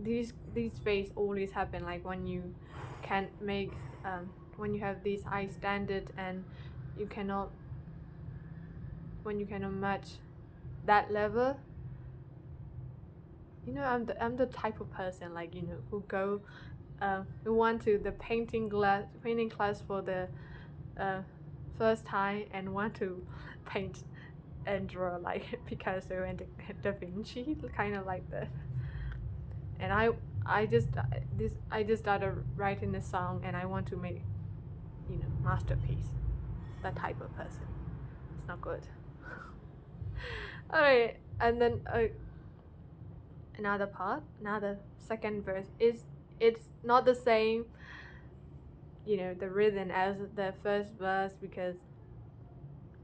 these phase always happen, like when you can't make when you have this high standard and you cannot when you cannot match that level. I'm the type of person, like, who went to the painting class for the first time and want to paint and draw like Picasso and Da Vinci, kind of like that. And I just started writing a song, and I want to make, masterpiece. That type of person. It's not good. All right, and then another second verse is it's not the same, the rhythm as the first verse, because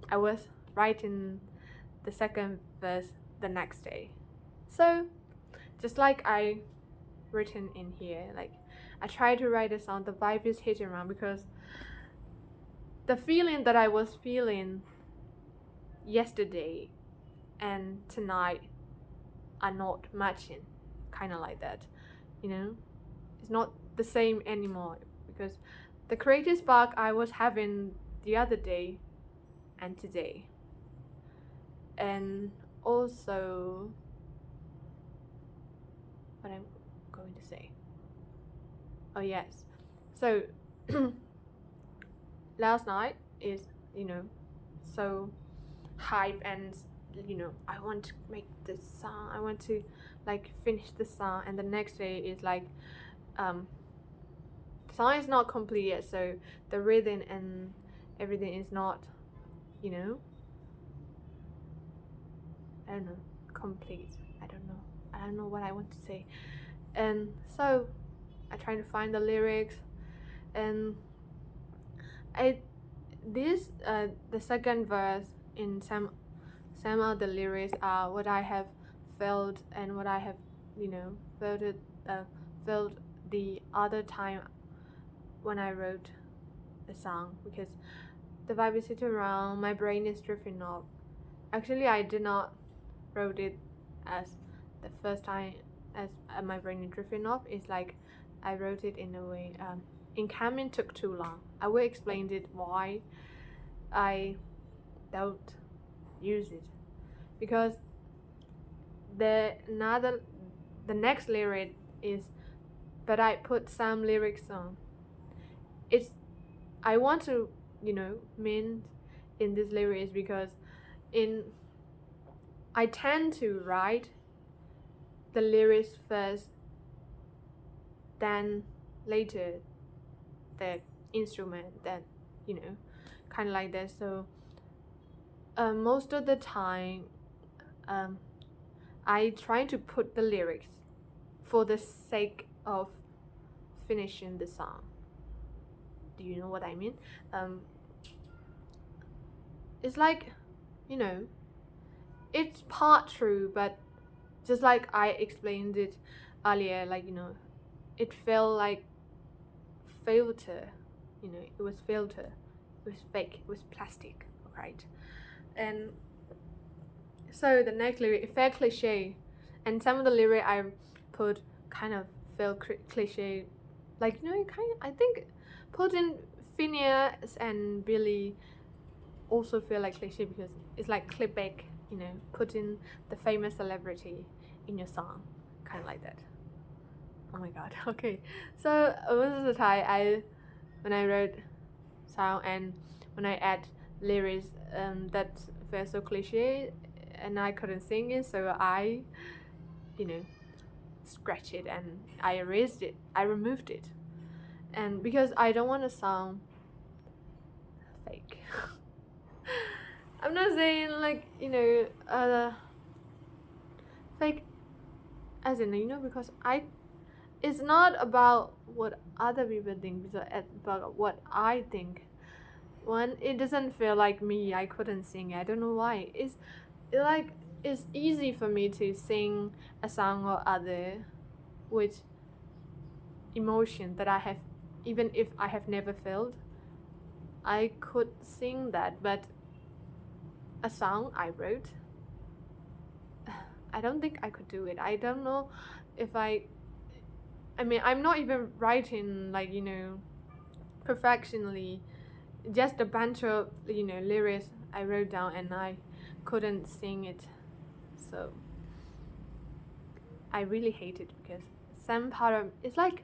I was writing the second verse the next day. So just like I written in here, like I try to write a song, the vibe is hitting around, because the feeling that I was feeling yesterday and tonight are not matching, kind of like that, it's not the same anymore, because the creative spark I was having the other day and today. And also, what I'm going to say, oh yes, so last night is, so hype, and I want to make this song, I want to like finish the song, and the next day is like the song is not complete yet, so the rhythm and everything is not, I don't know, complete. I don't know what I want to say. And so I try to find the lyrics, and the second verse in some of the lyrics are what I have felt, and what I have, felt the other time when I wrote the song, because the vibe is sitting around, my brain is drifting off. Actually, I did not wrote it as the first time as my brain is drifting off. It's like I wrote it in a way, in coming took too long. I will explain it why I don't use it, because the next lyric is, but I put some lyrics on. It's I want to, mean in this lyrics, because in I tend to write the lyrics first, then later the instrument, then, kind of like that. So most of the time, I try to put the lyrics for the sake of finishing the song. Do you know what I mean? It's like, it's part true, but just like I explained it earlier, like, it felt like filter, it was filter, it was fake, it was plastic, right? And so the next lyric, it felt cliche, and some of the lyric I put kind of felt cliche, like, I think putting Phineas and Billy also feel like cliche, because it's like clickbait, putting the famous celebrity in your song, kind of like that. Oh my god. Okay, so most of the time when I wrote song, and when I add lyrics, that felt so cliche and I couldn't sing it, so I, scratch it, and I erased it, I removed it, and because I don't want to sound fake. I'm not saying like, fake as in, because it's not about what other people think, it's about what I think. When it doesn't feel like me, I couldn't sing it. I don't know why. It's easy for me to sing a song or other with emotion that I have, even if I have never felt. I could sing that, but a song I wrote, I don't think I could do it. I don't know if I I mean, I'm not even writing perfectionally, just a bunch of lyrics I wrote down and I couldn't sing it. So I really hate it because some part of it's like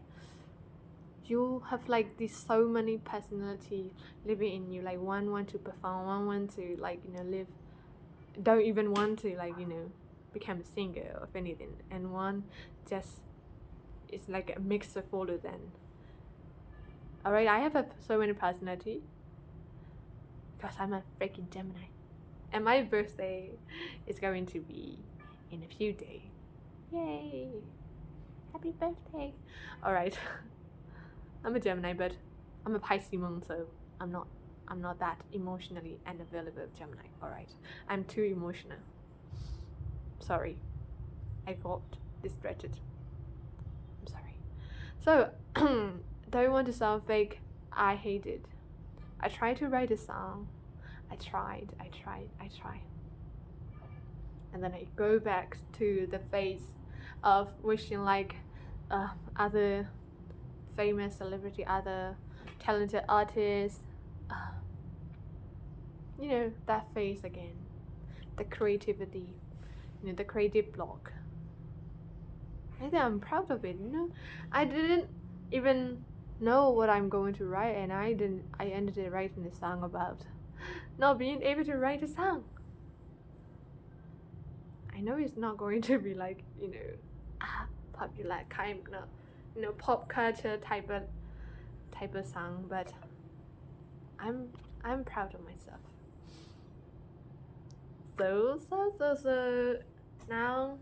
you have like this so many personality living in you. Like one want to perform, one want to live, don't even want to become a singer of anything, and one just is like a mix of all of them. Alright, I have so many personality because I'm a freaking Gemini, and my birthday is going to be in a few days. Yay! Happy birthday! Alright. I'm a Gemini, but I'm a Pisces moon, so I'm not that emotionally unavailable Gemini. Alright. I'm too emotional. Sorry. I got distracted. I'm sorry. So don't want to sound fake. I hate it. I tried to write a song. I tried. And then I go back to the phase of wishing other famous celebrity, other talented artists, that phase again, the creativity, the creative block. I think I'm proud of it. I didn't even know what I'm going to write, and I ended up writing a song about not being able to write a song. I know it's not going to be popular kind of pop culture type of song, but I'm proud of myself. So now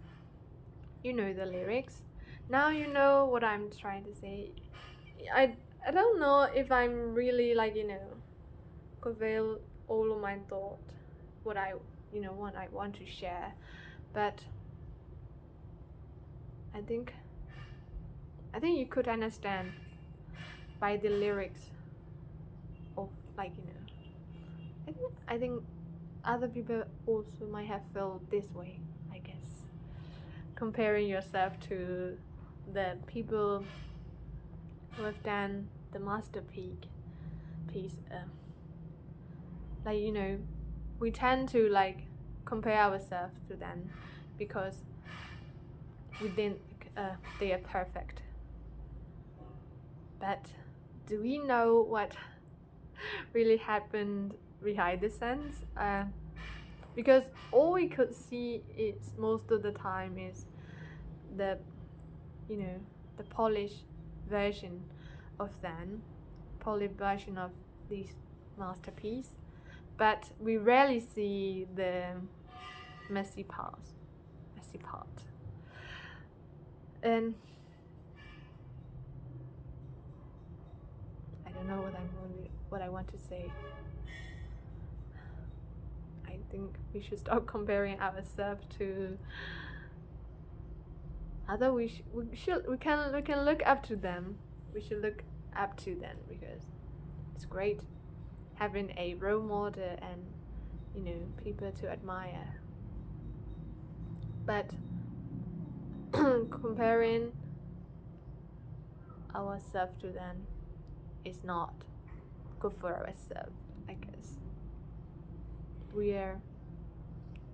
you know the lyrics. Now you know what I'm trying to say. I don't know if I'm really convey all of my thought, what I want to share, but I think you could understand by the lyrics of I think other people also might have felt this way, I guess. Comparing yourself to the people who have done the masterpiece, we tend to compare ourselves to them because we think they are perfect. But do we know what really happened behind the scenes? Because all we could see is most of the time is the polished version of them, polished version of this masterpiece, but we rarely see the messy part. And I don't know what I want to say. I think we should stop comparing ourselves to other. We can look up to them. We should look up to them because it's great having a role model and people to admire. But comparing ourselves to them is not good for ourselves, I guess. We are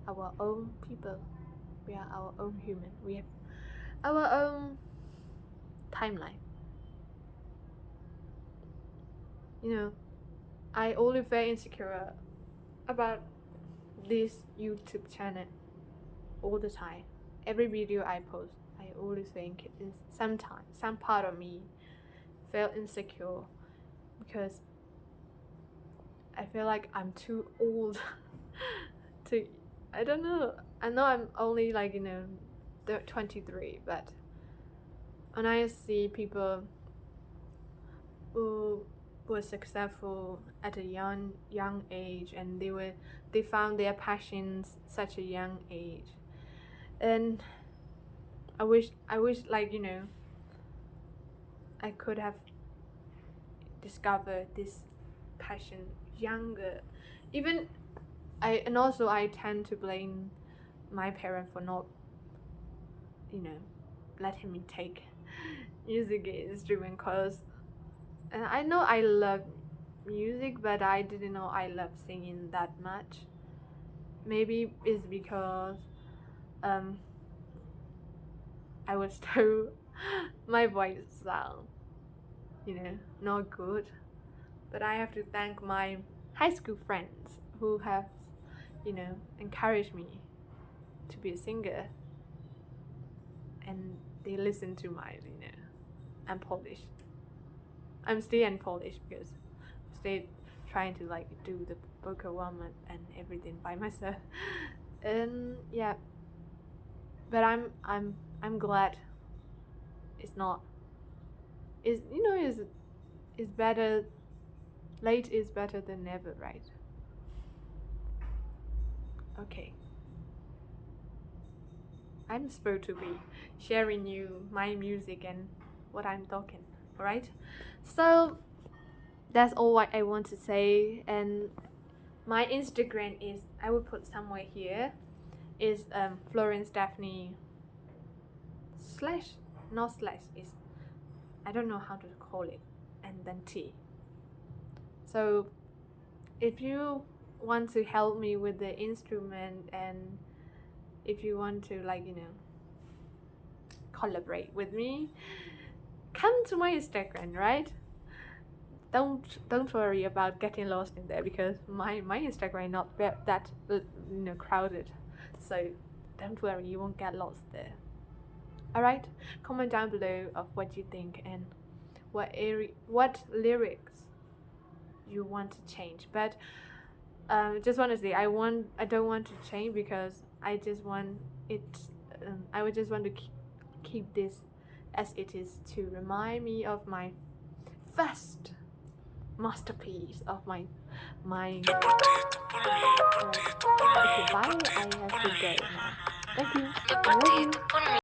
our own people. We are our own human. We have our own timeline. I always very insecure about this YouTube channel all the time. Every video I post, I always think sometimes some part of me felt insecure because I feel like I'm too old to. I don't know. I know I'm only 23, but when I see people who were successful at a young age and they found their passions such a young age, and I wish I could have discovered this passion younger. And also I tend to blame my parents for not letting me take music instrument because I know I love music, but I didn't know I love singing that much. Maybe it's because um I was told my voice sound, not good. But I have to thank my high school friends who have, encouraged me to be a singer. And they listen to my, I'm Polish. I'm still in Polish because I'm still trying to do the vocal warm-up and everything by myself. And yeah, but I'm glad it's not. Is better. Late is better than never, right? Okay. I'm supposed to be sharing you my music and what I'm talking, alright? So that's all what I want to say. And my Instagram is, I will put somewhere here, is Florence Daphne / not / is, I don't know how to call it, and then T. So if you want to help me with the instrument, and if you want to collaborate with me, come to my Instagram, right? Don't worry about getting lost in there because my Instagram not that crowded, so don't worry, you won't get lost there. Alright, comment down below of what you think and what lyrics you want to change. But just want to say I don't want to change because I just want it. I would just want to keep this as it is to remind me of my first masterpiece of my okay, bye. I have to go now. Thank you. I love you.